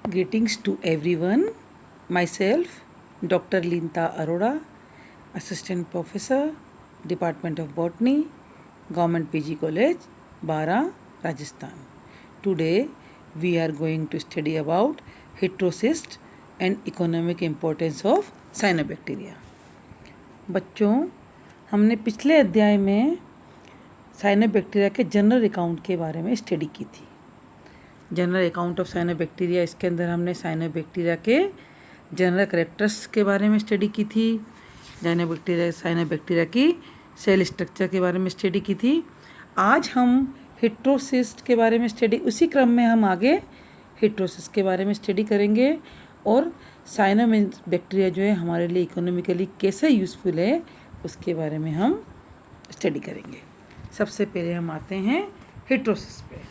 Greetings to everyone. Myself, Dr. Linta Arora, Assistant Professor, Department of Botany, Government PG College, Bara, Rajasthan. Today, we are going to study about heterocyst and economic importance of cyanobacteria. बच्चों, हमने पिछले अध्याय में cyanobacteria के general account के बारे में study की थी. जनरल अकाउंट ऑफ साइनोबैक्टीरिया, इसके अंदर हमने साइनोबैक्टीरिया के जनरल कैरेक्टर्स के बारे में स्टडी की थी. साइनोबैक्टीरिया की सेल स्ट्रक्चर के बारे में स्टडी की थी. आज हम हेटेरोसिस्ट के बारे में स्टडी, उसी क्रम में हम आगे हेटेरोसिस्ट के बारे में स्टडी करेंगे और साइनोबैक्टीरिया जो है हमारे लिए इकोनॉमिकली कैसे यूज़फुल है उसके बारे में हम स्टडी करेंगे. सबसे पहले हम आते हैं हेटेरोसिस पे.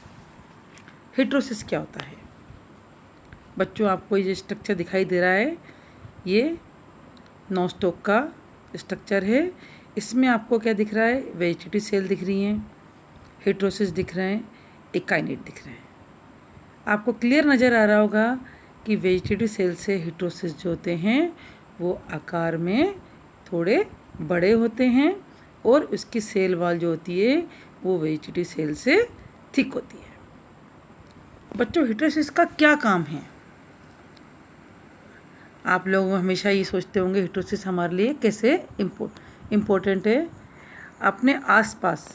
हेटेरोसिस क्या होता है बच्चों? आपको ये स्ट्रक्चर दिखाई दे रहा है, ये नॉस्टॉक का स्ट्रक्चर है. इसमें आपको क्या दिख रहा है? वेजिटेटिव सेल दिख रही हैं, हेटेरोसिस दिख रहे हैं, एकाइनेट दिख रहे हैं. आपको क्लियर नज़र आ रहा होगा कि वेजिटेटिव सेल से हेटेरोसिस जो होते हैं वो आकार में थोड़े बड़े होते हैं और उसकी सेल वॉल जो होती है वो वेजिटेटिव सेल से थिक होती है. बच्चों, हेटेरोसिस का क्या काम है? आप लोग हमेशा ये सोचते होंगे हेटेरोसिस हमारे लिए कैसे इम्पोर्टेंट है. अपने आसपास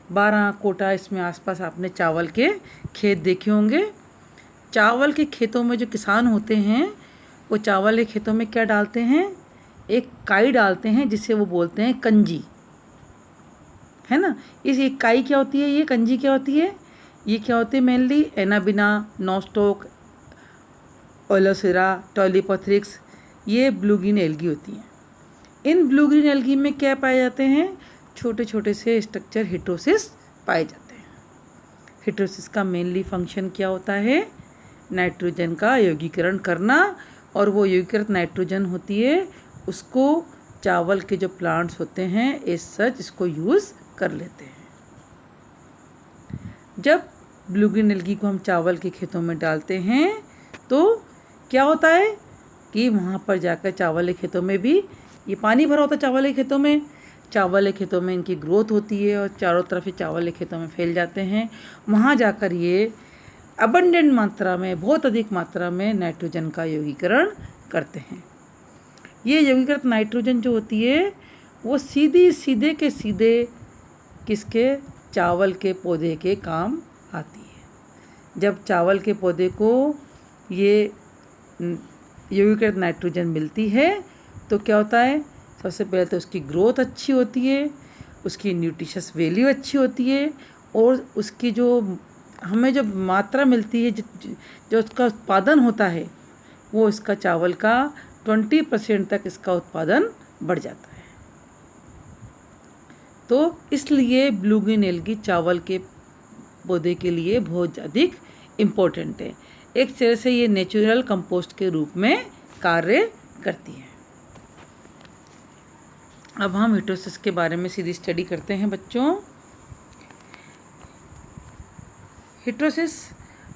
12 कोटा इसमें आसपास आपने चावल के खेत देखे होंगे. चावल के खेतों में जो किसान होते हैं वो चावल के खेतों में क्या डालते हैं? एक काई डालते हैं जिसे वो बोलते हैं कंजी, है ना. इस एक काई क्या होती है? ये कंजी क्या होती है? ये क्या होते हैं? मेनली एनाबिना, नॉस्टॉक, ओलोसिरा, टॉलीपथ्रिक्स, ये ब्लू ग्रीन एल्गी होती हैं. इन ब्लू ग्रीन एल्गी में क्या पाए जाते हैं? छोटे छोटे से स्ट्रक्चर हेटेरोसिस पाए जाते हैं. हेटेरोसिस का मेनली फंक्शन क्या होता है? नाइट्रोजन का यौगीकरण करना, और वो यौगीकृत नाइट्रोजन होती है उसको चावल के जो प्लांट्स होते हैं एज सच इसको यूज़ कर लेते हैं. जब ब्लू ग्रीन एल्गी को हम चावल के खेतों में डालते हैं तो क्या होता है कि वहाँ पर जाकर चावल के खेतों में भी ये पानी भरा होता है. चावल के खेतों में इनकी ग्रोथ होती है और चारों तरफ ये चावल के खेतों में फैल जाते हैं. वहाँ जाकर ये अबंडेंट मात्रा में, बहुत अधिक मात्रा में नाइट्रोजन का यौगीकरण करते हैं. ये यौगीकृत नाइट्रोजन जो होती है वो सीधे किसके? चावल के पौधे के काम आती है. जब चावल के पौधे को ये यौगीकृत नाइट्रोजन मिलती है तो क्या होता है? सबसे पहले तो उसकी ग्रोथ अच्छी होती है, उसकी न्यूट्रिशस वैल्यू अच्छी होती है और उसकी जो हमें जो मात्रा मिलती है, जो उसका उत्पादन होता है वो इसका चावल का 20% तक इसका उत्पादन बढ़ जाता है. तो इसलिए ब्लू ग्रीन एल्गी चावल के पौधे के लिए बहुत अधिक इम्पोर्टेंट है. एक तरह से ये नेचुरल कंपोस्ट के रूप में कार्य करती है. अब हम हेटेरोसिस के बारे में सीधी स्टडी करते हैं बच्चों. हेटेरोसिस,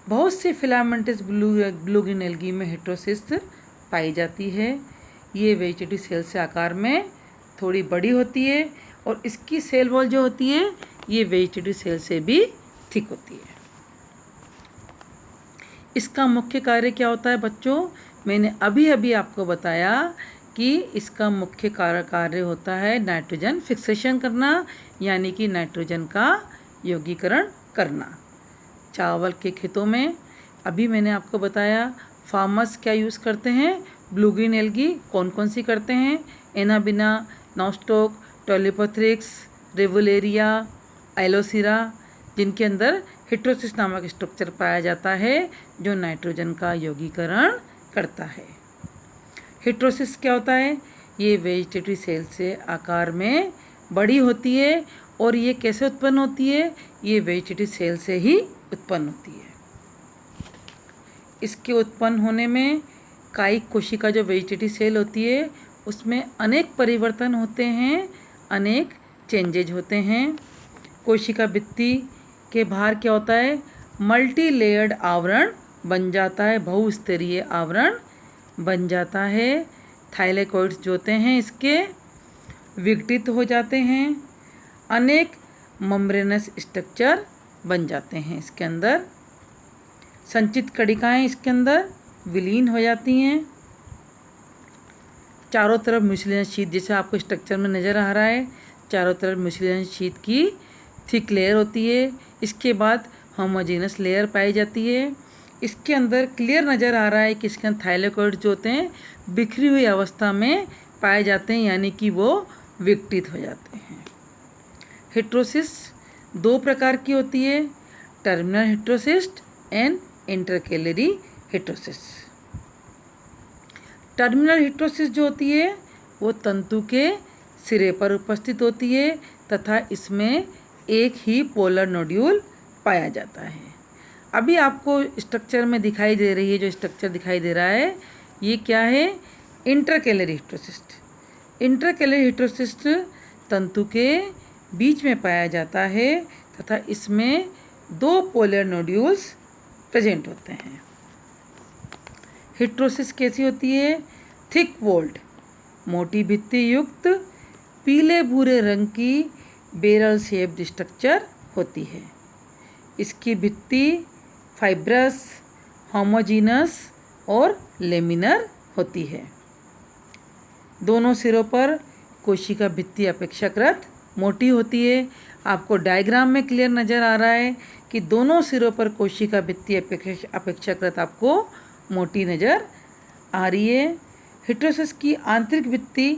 बहुत से फिलामेंटस ब्लू ग्रीन एल्गी में हेटेरोसिस पाई जाती है. ये वेजिटेटिव सेल से आकार में थोड़ी बड़ी होती है और इसकी सेल वॉल जो होती है ये वेजिटेटिव सेल से भी थिक होती है. इसका मुख्य कार्य क्या होता है बच्चों? मैंने अभी आपको बताया कि इसका मुख्य कार्य होता है नाइट्रोजन फिक्सेशन करना, यानी कि नाइट्रोजन का यौगीकरण करना. चावल के खेतों में अभी मैंने आपको बताया फार्मर्स क्या यूज़ करते हैं? Blue green algae. कौन कौन सी करते हैं? एनाबिना, नॉस्टॉक, टॉलीपथ्रिक्स, रेवुलेरिया, एलोसिरा, जिनके अंदर हेटेरोसिस नामक स्ट्रक्चर पाया जाता है जो नाइट्रोजन का यौगीकरण करता है. हेटेरोसिस क्या होता है? ये वेजिटेटिव सेल से आकार में बड़ी होती है और ये कैसे उत्पन्न होती है? ये वेजिटेटिव सेल से ही उत्पन्न होती है. इसके उत्पन्न होने में कायिक कोशिका जो वेजिटेटिव सेल होती है उसमें अनेक परिवर्तन होते हैं, अनेक चेंजेज होते हैं. कोशिका भित्ति के बाहर क्या होता है? मल्टी लेयर्ड आवरण बन जाता है, बहुस्तरीय आवरण बन जाता है। थाइलेकोइड्स जो होते हैं इसके विघटित हो जाते हैं, अनेक मम्ब्रेनस स्ट्रक्चर बन जाते हैं इसके अंदर। संचित कणिकाएं इसके अंदर विलीन हो जाती हैं। चारों तरफ म्यूसिलेज शीट, जैसे आपको स्ट्रक्चर में नज़र आ रहा है, चारों तरफ म्यूसिलेज शीट की थिक लेयर होती है। इसके बाद होमोजेनस लेयर पाई जाती है। इसके अंदर क्लियर नज़र आ रहा है कि इसके अंदर थाइलेकोइड जो होते हैं बिखरी हुई अवस्था में पाए जाते हैं, यानी कि वो विघटित हो जाते हैं। हिट्रोसिस दो प्रकार की होती है, terminal heterosis and intercalary heterosis. Terminal heterosis जो होती है वो तंतु के सिरे पर उपस्थित होती है तथा इसमें एक ही पोलर नोड्यूल पाया जाता है। अभी आपको स्ट्रक्चर में दिखाई दे रही है, जो स्ट्रक्चर दिखाई दे रहा है ये क्या है, इंटरकेलरी हिट्रोसिस। इंटरकेलरी हिट्रोसिस तंतु के बीच में पाया जाता है तथा इसमें दो पोलर नोड्यूल्स प्रेजेंट होते हैं। हिट्रोसिस कैसी होती है, थिक वॉल्ड, मोटी भित्ति युक्त पीले भूरे रंग की बैरल शेप्ड स्ट्रक्चर होती है। इसकी भित्ति फाइब्रस, होमोजीनस और लेमिनर होती है। दोनों सिरों पर कोशिका भित्ति अपेक्षाकृत मोटी होती है। आपको डायग्राम में क्लियर नज़र आ रहा है कि दोनों सिरों पर कोशिका भित्ति अपेक्षाकृत आपको मोटी नज़र आ रही है। हिट्रोसिस की आंतरिक भित्ति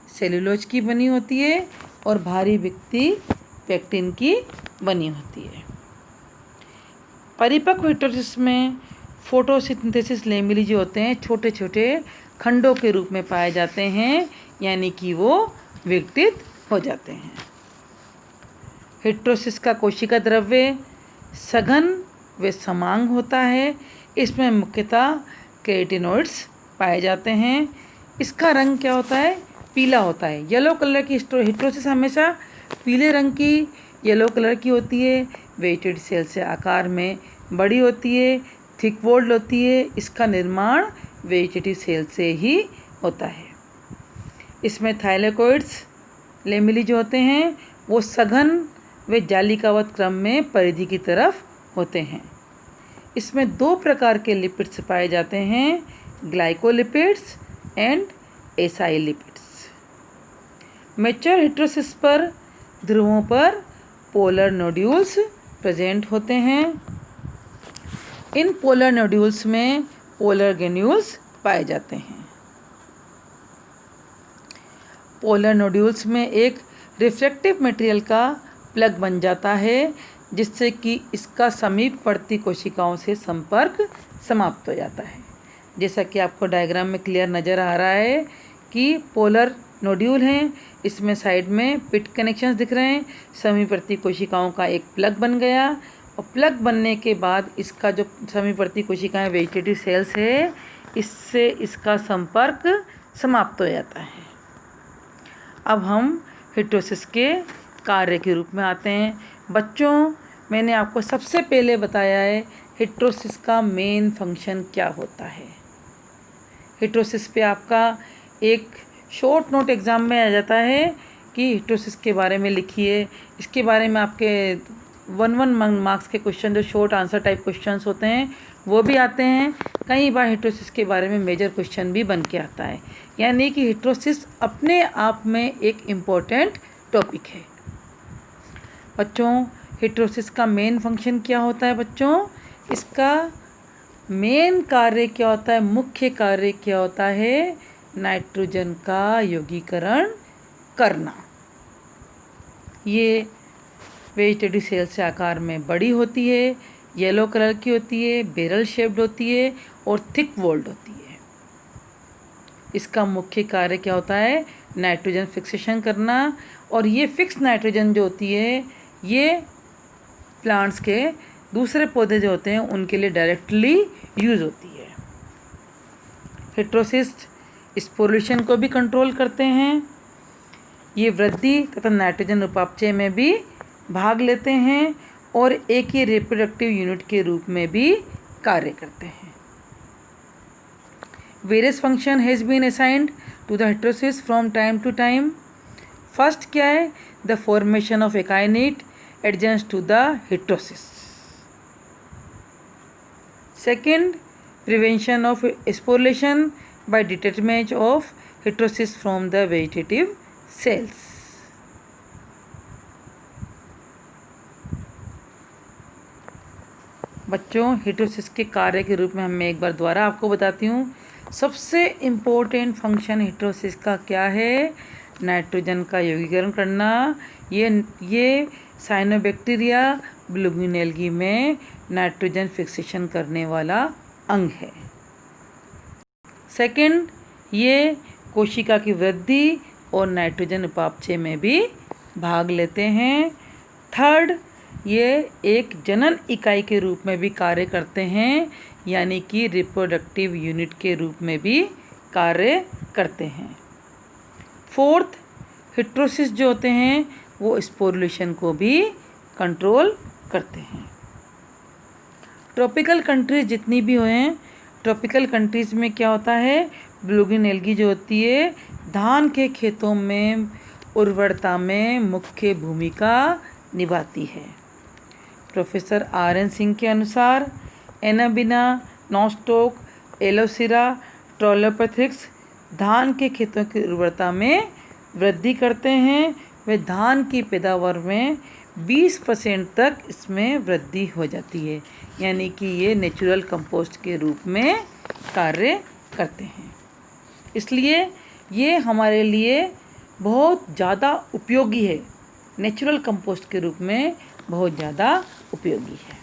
सेलुलोज की बनी होती है और बाहरी भित्ति पेक्टिन की बनी होती है। परिपक्व हिट्रोसिस में फोटोसिंथेसिस लेमिली जो होते हैं छोटे छोटे खंडों के रूप में पाए जाते हैं, यानी कि वो विघटित हो जाते हैं। हिट्रोसिस का कोशिका द्रव्य सघन व समांग होता है। इसमें मुख्यतः केराटिनॉइड्स पाए जाते हैं। इसका रंग क्या होता है, पीला होता है। येलो कलर की हिट्रोसिस हमेशा पीले रंग की येलो कलर की होती है। वेटेड सेल से आकार में बड़ी होती है, थिक वॉल्ड होती है। इसका निर्माण वेजिटेटिव सेल से ही होता है। इसमें थाइलेकोइड्स लेमिली जो होते हैं वो सघन व जालिकावत क्रम में परिधि की तरफ होते हैं। इसमें दो प्रकार के लिपिड्स पाए जाते हैं, glycolipids and acyl lipids. Mature हिट्रोसिस पर ध्रुवों पर पोलर नोड्यूल्स प्रेजेंट होते हैं। इन पोलर नोड्यूल्स में पोलर ग्रेन्यूल्स पाए जाते हैं। पोलर नोड्यूल्स में एक रिफ्रैक्टिव मटेरियल का प्लग बन जाता है, जिससे कि इसका समीपवर्ती कोशिकाओं से संपर्क समाप्त हो जाता है। जैसा कि आपको डायग्राम में क्लियर नज़र आ रहा है कि पोलर नोड्यूल हैं, इसमें साइड में पिट कनेक्शंस दिख रहे हैं। समीपवर्ती कोशिकाओं का एक प्लग बन गया और प्लग बनने के बाद इसका जो समीपवर्ती कोशिकाएं वेजिटेटिव सेल्स है, इससे इसका संपर्क समाप्त हो जाता है। अब हम हिट्रोसिस के कार्य के रूप में आते हैं। बच्चों, मैंने आपको सबसे पहले बताया है हिट्रोसिस का मेन फंक्शन क्या होता है। हिट्रोसिस पे आपका एक शॉर्ट नोट एग्ज़ाम में आ जाता है कि हिट्रोसिस के बारे में लिखिए। इसके बारे में आपके 1 मार्क्स के क्वेश्चन, जो शॉर्ट आंसर टाइप क्वेश्चंस होते हैं, वो भी आते हैं। कई बार हिट्रोसिस के बारे में मेजर क्वेश्चन भी बन के आता है, यानी कि हिट्रोसिस अपने आप में एक इम्पोर्टेंट टॉपिक है। बच्चों, हिट्रोसिस का मेन फंक्शन क्या होता है बच्चों? इसका मेन कार्य क्या होता है, मुख्य कार्य क्या होता है? नाइट्रोजन का यौगीकरण करना। ये वेजिटेटिव सेल से आकार में बड़ी होती है, येलो कलर की होती है, बैरल शेप्ड होती है और थिक वॉल्ड होती है। इसका मुख्य कार्य क्या होता है? नाइट्रोजन फिक्सेशन करना। और ये फिक्स नाइट्रोजन जो होती है, ये प्लांट्स के दूसरे पौधे जो होते हैं उनके लिए डायरेक्टली यूज़ होती है। हिट्रोसिस स्पोरुलेशन को भी कंट्रोल करते हैं। ये वृद्धि तथा नाइट्रोजन उपापचय में भी भाग लेते हैं और एक ही रिप्रोडक्टिव यूनिट के रूप में भी कार्य करते हैं। Various function has been assigned to the heterosis from time to time. First क्या है? The formation of akinete adjacent to the heterosis. Second, prevention of sporulation by detachment of heterosis from the vegetative cells. बच्चों, heterosis के कार्य के रूप में मैं एक बार दोबारा आपको बताती हूँ। सबसे इम्पोर्टेंट फंक्शन हेटेरोसिस का क्या है? नाइट्रोजन का यौगीकरण करना। ये साइनोबैक्टीरिया ब्लूगिन एल्गी में नाइट्रोजन फिक्सेशन करने वाला अंग है। सेकंड, ये कोशिका की वृद्धि और नाइट्रोजन उपापचय में भी भाग लेते हैं। थर्ड, ये एक जनन इकाई के रूप में भी कार्य करते हैं, यानी कि रिप्रोडक्टिव यूनिट के रूप में भी कार्य करते हैं। फोर्थ, हेटेरोसिस जो होते हैं वो स्पोरुलेशन को भी कंट्रोल करते हैं। ट्रॉपिकल कंट्रीज जितनी भी हैं, ट्रॉपिकल कंट्रीज़ में क्या होता है? ब्लूगिन एल्गी जो होती है धान के खेतों में उर्वरता में मुख्य भूमिका निभाती है। Professor RN. सिंह के अनुसार एनाबिना, नॉस्टॉक, एलोसिरा, ट्रोलोपैथिक्स धान के खेतों की उर्वरता में वृद्धि करते हैं। वे धान की पैदावार में 20% तक इसमें वृद्धि हो जाती है, यानी कि ये नेचुरल कंपोस्ट के रूप में कार्य करते हैं। इसलिए ये हमारे लिए बहुत ज़्यादा उपयोगी है, नेचुरल कंपोस्ट के रूप में बहुत ज़्यादा उपयोगी है।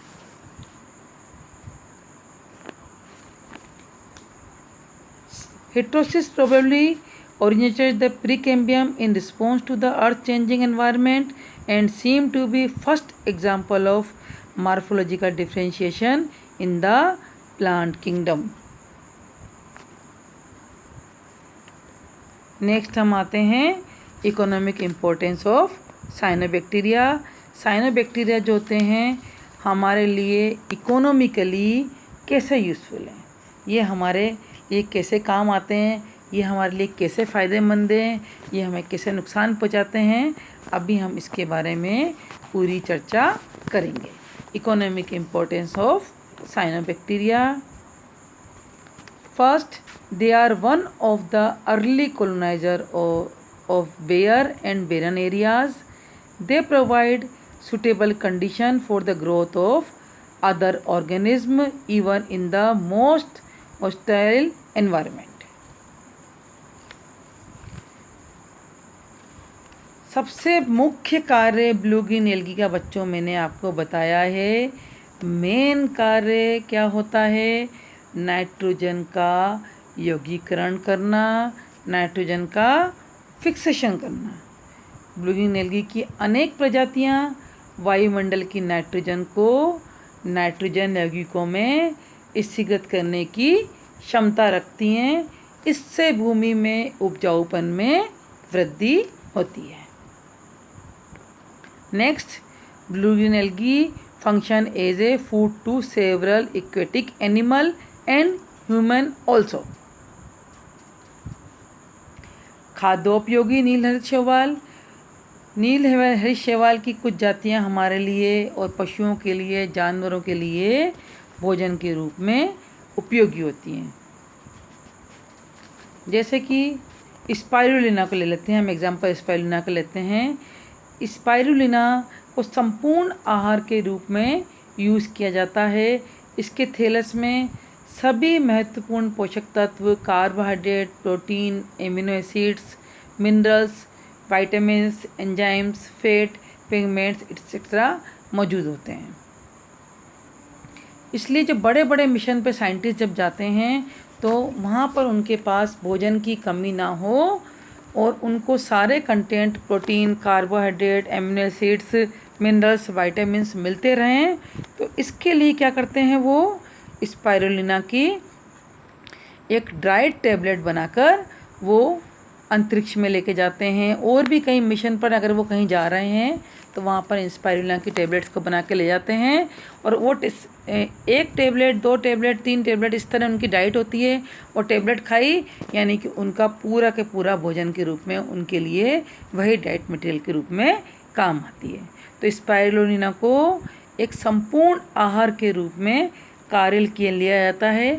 Heterosis probably originated the Precambrium in response to the earth-changing environment and seem to be first example of morphological differentiation in the plant kingdom. Next हम आते हैं economic importance of cyanobacteria. Cyanobacteria जो होते हैं हमारे लिए इकोनॉमिकली कैसे useful हैं, ये हमारे लिए कैसे काम आते हैं, ये हमारे लिए कैसे फ़ायदेमंद हैं, ये हमें कैसे नुकसान पहुंचाते हैं, अभी हम इसके बारे में पूरी चर्चा करेंगे। Economic importance of cyanobacteria. First, they are one of the early colonizer of bare and barren areas. They provide suitable condition for the growth of other organisms even in the most hostile environment. सबसे मुख्य कार्य ब्लूगिन algae का बच्चों मैंने आपको बताया है। Main कार्य क्या होता है? नाइट्रोजन का यौगीकरण करना, नाइट्रोजन का फिक्सेशन करना। ब्लूगिन एल्गी की अनेक प्रजातियां वायुमंडल की नाइट्रोजन को नाइट्रोजन यौगिकों में स्थिरीकृत करने की क्षमता रखती हैं। इससे भूमि में उपजाऊपन में वृद्धि होती है। Next, blue green algae function as a food to several aquatic animal and human also. खाद्योपयोगी नीलहरित शैवाल। नीलहरित शैवाल की कुछ जातियां हमारे लिए और पशुओं के लिए, जानवरों के लिए भोजन के रूप में उपयोगी होती हैं। जैसे कि स्पाइरुलिना को ले लेते हैं हम, एग्जाम्पल स्पाइरुलिना को लेते हैं। स्पाइरुलिना को संपूर्ण आहार के रूप में यूज़ किया जाता है। इसके थैलस में सभी महत्वपूर्ण पोषक तत्व, carbohydrate, protein, amino acids, minerals, vitamins, enzymes, fat, pigments etcetera मौजूद होते हैं। इसलिए जब बड़े बड़े मिशन पे साइंटिस्ट जब जाते हैं तो वहाँ पर उनके पास भोजन की कमी ना हो और उनको सारे content, protein, carbohydrate, amino acids, minerals, vitamins मिलते रहें। तो इसके लिए क्या करते हैं, वो स्पाइरुलिना की एक ड्राइड टैबलेट बनाकर वो अंतरिक्ष में लेके जाते हैं, और भी कई मिशन पर अगर वो कहीं जा रहे हैं तो वहाँ पर स्पाइरुलिना की टेबलेट्स को बना के ले जाते हैं। और वो 1 टेबलेट, 2 टेबलेट, 3 टेबलेट, इस तरह उनकी डाइट होती है। और टेबलेट खाई यानी कि उनका पूरा के पूरा भोजन के रूप में उनके लिए वही डाइट मटेरियल के रूप में काम आती है। तो स्पाइरुलिना को एक संपूर्ण आहार के रूप में कार्य किया लिया जाता है।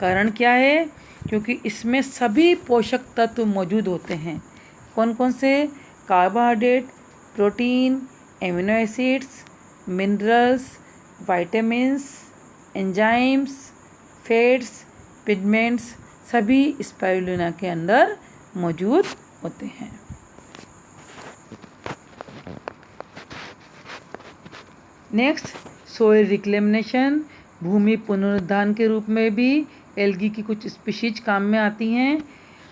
कारण क्या है? क्योंकि इसमें सभी पोषक तत्व मौजूद होते हैं। कौन कौन से? Carbohydrate, protein, amino acids, minerals, vitamins, enzymes, fats, pigments, सभी स्पाइरुलिना के अंदर मौजूद होते हैं। नेक्स्ट, सोइल रिक्लेमिनेशन, भूमि पुनरुद्धार के रूप में भी एल्गी की कुछ स्पीशीज काम में आती हैं।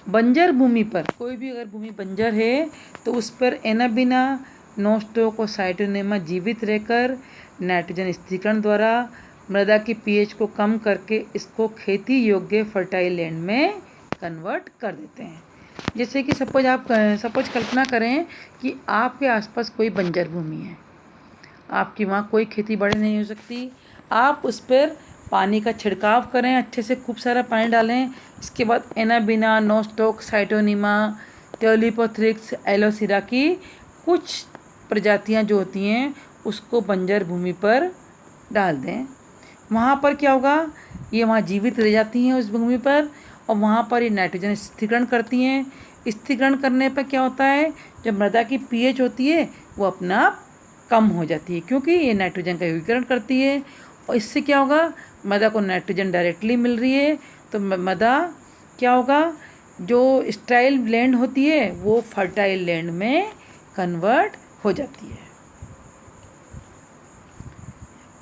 बंजर भूमि पर, कोई भी अगर भूमि बंजर है तो उस पर एनाबिना, नोस्टोक और साइटोनेमा जीवित रहकर नाइट्रोजन स्थिरीकरण द्वारा मृदा की पीएच को कम करके इसको खेती योग्य फर्टाइल लैंड में कन्वर्ट कर देते हैं। जैसे कि सपोज कल्पना करें कि आपके आसपास कोई बंजर भूमि है, आपकी वहाँ कोई खेती बाड़ी नहीं हो सकती। आप उस पर पानी का छिड़काव करें, अच्छे से खूब सारा पानी डालें। इसके बाद एनाबिना, नोस्टोक, साइटोनिमा, टेलिपोथ्रिक्स, एलोसिरा की कुछ प्रजातियां जो होती हैं उसको बंजर भूमि पर डाल दें। वहाँ पर क्या होगा? ये वहाँ जीवित रह जाती हैं उस भूमि पर, और वहाँ पर ये नाइट्रोजन स्थिरीकरण करती हैं। स्थिरीकरण करने पर क्या होता है? जब मृदा की पीएच होती है वो अपना आप कम हो जाती है, क्योंकि ये नाइट्रोजन का युगीकरण करती है। और इससे क्या होगा? मृदा को नाइट्रोजन डायरेक्टली मिल रही है, तो मृदा क्या होगा? जो स्टेराइल लैंड होती है वो फर्टाइल लैंड में कन्वर्ट हो जाती है।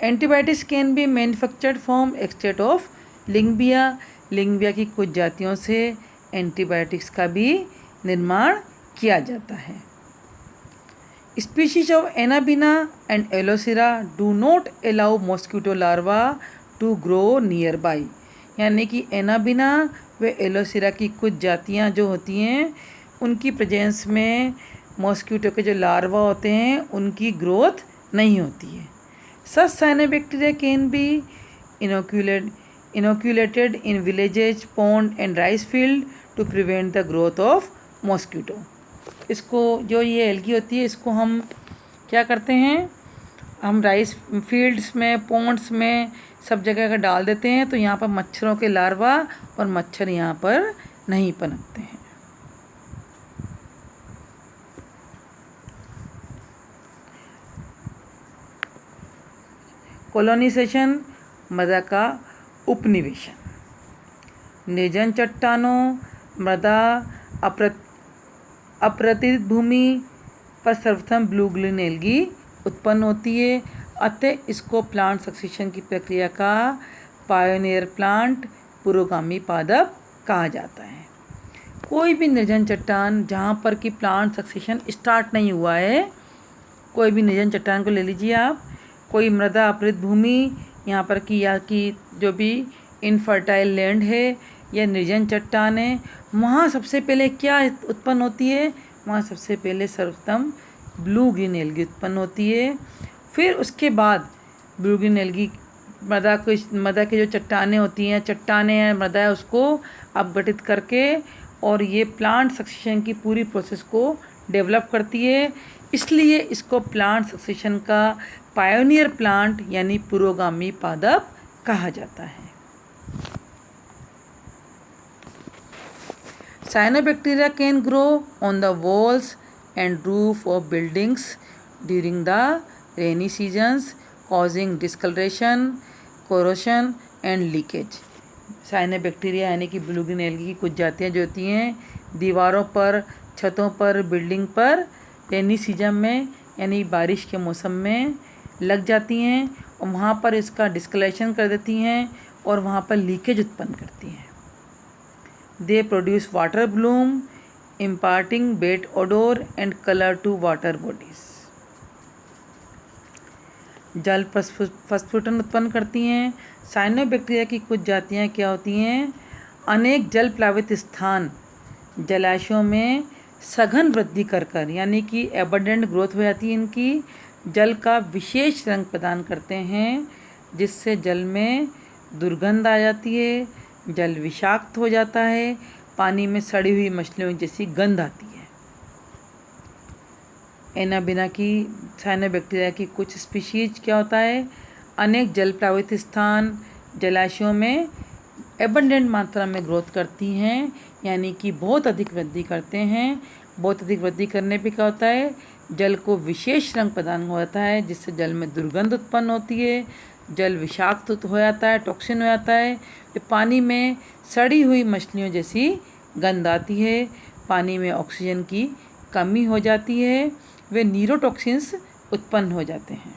Antibiotics can be manufactured from extract of Lyngbya. Lyngbya की कुछ जातियों से एंटीबायोटिक्स का भी निर्माण किया जाता है। Species of Anabaena and Aulosira do not allow mosquito larva to grow nearby. यानी कि एनाबिना व एलोसिरा की कुछ जातियां जो होती हैं उनकी प्रेजेंस में मॉस्किटो के जो लार्वा होते हैं उनकी ग्रोथ नहीं होती है। Such cyanobacteria can be inoculated in villages, pond and rice field to prevent the growth of mosquito. इसको जो ये एल्गी होती है इसको हम क्या करते हैं? हम राइस फील्ड्स में, पॉन्ड्स में सब जगह का डाल देते हैं, तो यहाँ पर मच्छरों के लार्वा और मच्छर यहाँ पर नहीं पनपते हैं। कॉलोनाइजेशन, मृदा का उपनिवेशन। निर्जन चट्टानों, मृदा अपरतित भूमि पर सर्वप्रथम ब्लू ग्रीन एल्गी उत्पन्न होती है। अतः इसको प्लांट सक्सेशन की प्रक्रिया का पायोनियर प्लांट, पुरोगामी पादप कहा जाता है। कोई भी निर्जन चट्टान जहाँ पर कि प्लांट सक्सेशन स्टार्ट नहीं हुआ है, कोई भी निर्जन चट्टान को ले लीजिए आप, कोई मृदा अपरत भूमि यहाँ पर की या कि जो भी इनफर्टाइल लैंड है या निर्जन चट्टान है, वहाँ सबसे पहले क्या उत्पन्न होती है? वहाँ सबसे पहले सर्वप्रथम ब्लू ग्रीन एल्गी उत्पन्न होती है। फिर उसके बाद ब्लू ग्रीन एल्गी मृदा की जो चट्टानें होती हैं, मृदा है, उसको अपघटित करके और ये प्लांट सक्सेशन की पूरी प्रोसेस को डेवलप करती है। इसलिए इसको प्लांट सक्सेशन का पायोनियर प्लांट यानी पुरोगामी पादप कहा जाता है। Cyanobacteria can grow on the walls and roof of buildings during the rainy seasons, causing discoloration, corrosion and leakage. Cyanobacteria यानी कि ब्लू ग्रीन एल्गी की कुछ जातियाँ जो होती हैं दीवारों पर, छतों पर, बिल्डिंग पर रेनी सीजन में यानी बारिश के मौसम में लग जाती हैं और वहाँ पर इसका डिस्कलेशन कर देती हैं और वहाँ पर लीकेज उत्पन्न करती हैं। They produce water bloom, imparting wet odor and color to water bodies. जल प्रस्फुटन उत्पन्न करती हैं। साइनोबैक्टीरिया की कुछ जातियाँ क्या होती हैं? अनेक जल प्लावित स्थान जलाशयों में सघन वृद्धि कर कर यानी कि एबंडेंट ग्रोथ हो जाती है इनकी, जल का विशेष रंग प्रदान करते हैं जिससे जल में दुर्गंध आ जाती है, जल विषाक्त हो जाता है, पानी में सड़ी हुई मछलियों जैसी गंध आती है। एनाबेना की साइनोबैक्टीरिया की कुछ स्पीशीज क्या होता है, अनेक जल प्लावित स्थान जलाशयों में एबंडेंट मात्रा में ग्रोथ करती हैं यानी कि बहुत अधिक वृद्धि करते हैं। बहुत अधिक वृद्धि करने पे क्या होता है, जल को विशेष रंग प्रदान हो जाता है जिससे जल में दुर्गंध उत्पन्न होती है, जल विषाक्त हो जाता है, टॉक्सिन हो जाता है, पानी में सड़ी हुई मछलियों जैसी गंध आती है, पानी में ऑक्सीजन की कमी हो जाती है, वे न्यूरोटॉक्सिन्स उत्पन्न हो जाते हैं।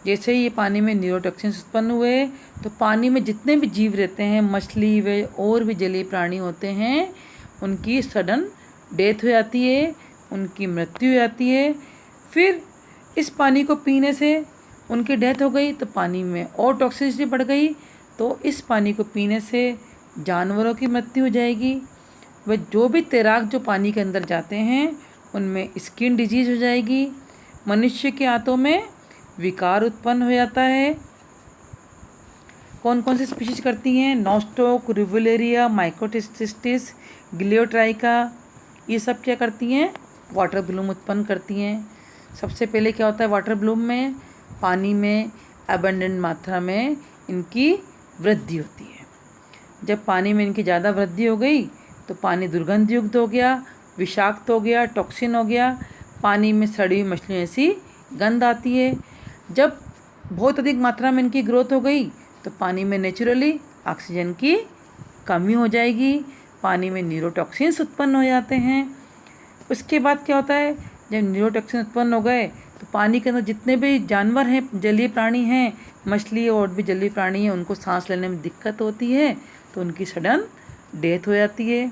जैसे ही ये पानी में न्यूरोटॉक्सिन्स उत्पन्न हुए तो पानी में जितने भी जीव रहते हैं, मछली वे और भी जलीय प्राणी होते हैं, उनकी सडन डेथ हो जाती है, उनकी मृत्यु हो जाती है। फिर इस पानी को पीने से उनकी डेथ हो गई तो पानी में और टॉक्सिसिटी बढ़ गई, तो इस पानी को पीने से जानवरों की मृत्यु हो जाएगी। वह जो भी तैराक जो पानी के अंदर जाते हैं उनमें स्किन डिजीज हो जाएगी, मनुष्य के आंतों में विकार उत्पन्न हो जाता है। कौन कौन सी स्पीशीज करती हैं, नॉस्टोक, रिवुलेरिया, माइक्रोटिस्टिस, गिलियोट्राइका, ये सब क्या करती हैं, वाटर ब्लूम उत्पन्न करती हैं। सबसे पहले क्या होता है, वाटर ब्लूम में पानी में अबंडेंट मात्रा में इनकी वृद्धि होती है। जब पानी में इनकी ज़्यादा वृद्धि हो गई तो पानी दुर्गंध युक्त हो गया, विषाक्त हो गया, टॉक्सिन हो गया, पानी में सड़ी हुई मछलियों ऐसी गंध आती है। जब बहुत अधिक मात्रा में इनकी ग्रोथ हो गई तो पानी में नेचुरली ऑक्सीजन की कमी हो जाएगी, पानी में न्यूरोटॉक्सिन्स उत्पन्न हो जाते हैं। उसके बाद क्या होता है, जब न्यूरोटॉक्सिन उत्पन्न हो गए तो पानी के अंदर जितने भी जानवर हैं, जलीय प्राणी हैं, मछली और भी जलीय प्राणी हैं, उनको सांस लेने में दिक्कत होती है तो उनकी सडन डेथ हो जाती है।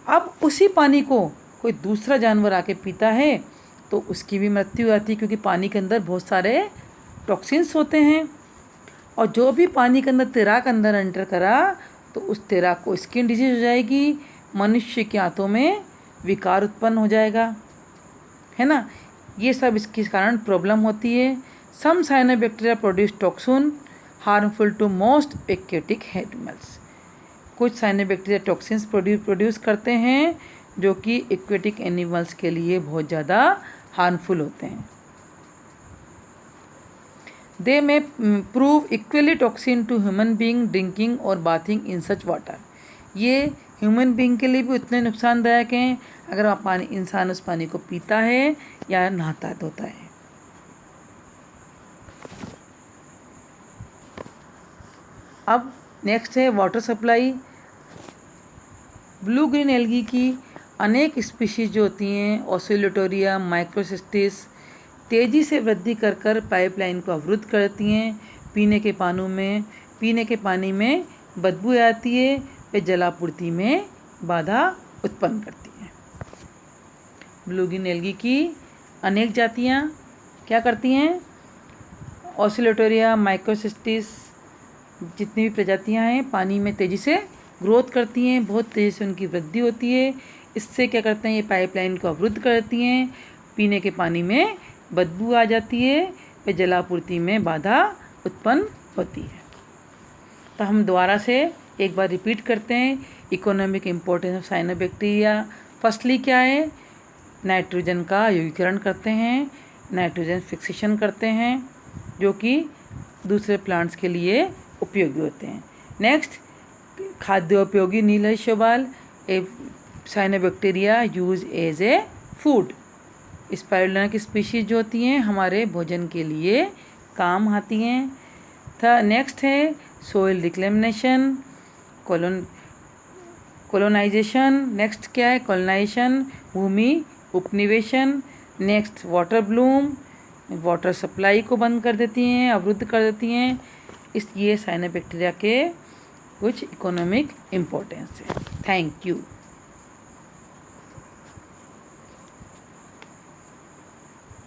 अब उसी पानी को कोई दूसरा जानवर आके पीता है तो उसकी भी मृत्यु हो जाती है क्योंकि पानी के अंदर बहुत सारे टॉक्सिन्स होते हैं। और जो भी पानी के अंदर तैराक अंदर एंटर करा तो उस तैराक को स्किन डिजीज हो जाएगी, मनुष्य के आंतों में विकार उत्पन्न हो जाएगा, है ना। ये सब इसके कारण प्रॉब्लम होती है। Some cyanobacteria produce toxin harmful to most aquatic animals. कुछ साइनोबैक्टीरिया टॉक्सिन्स प्रोड्यूस करते हैं जो कि एक्वेटिक एनिमल्स के लिए बहुत ज़्यादा हार्मफुल होते हैं। They may prove equally toxin to human being drinking और बाथिंग इन सच वाटर। ये ह्यूमन बीइंग के लिए भी उतने नुकसानदायक हैं अगर आप पानी इंसान उस पानी को पीता है या नहाता धोता है। अब नेक्स्ट है water supply. Blue green algae की अनेक स्पीशीज जो होती हैं, ऑसिलेटोरिया, माइक्रोसिस्टिस, तेज़ी से वृद्धि कर कर पाइपलाइन को अवरुद्ध करती हैं। पीने के पानी में बदबू आती है, वे जलापूर्ति में बाधा उत्पन्न करती हैं। ब्लू ग्रीन एल्गी की अनेक जातियाँ क्या करती हैं, ऑसिलेटोरिया, माइक्रोसिस्टिस, जितनी भी प्रजातियाँ हैं पानी में तेज़ी से ग्रोथ करती हैं, बहुत तेज़ी से उनकी वृद्धि होती है। इससे क्या करते हैं, ये पाइपलाइन को अवरुद्ध करती हैं, पीने के पानी में बदबू आ जाती है, वे जलापूर्ति में बाधा उत्पन्न होती है। तो हम दोबारा से एक बार रिपीट करते हैं, economic importance of cyanobacteria. Firstly क्या है, नाइट्रोजन का यौगीकरण करते हैं, नाइट्रोजन फिक्सेशन करते हैं जो कि दूसरे प्लांट्स के लिए उपयोगी होते हैं। नेक्स्ट, खाद्योपयोगी नील शैवाल a cyanobacteria use as a food. Spirulina की स्पीशीज जो होती हैं हमारे भोजन के लिए काम आती हैं। नेक्स्ट है सोइल रिक्लेमिनेशन, कोलोनाइजेशन। नेक्स्ट क्या है, कोलोनाइजेशन, भूमि उपनिवेशन। Next water bloom, water supply को बंद कर देती हैं, अवरुद्ध कर देती हैं। ये साइनोबैक्टीरिया के कुछ इकोनॉमिक इम्पोर्टेंस है। Thank you.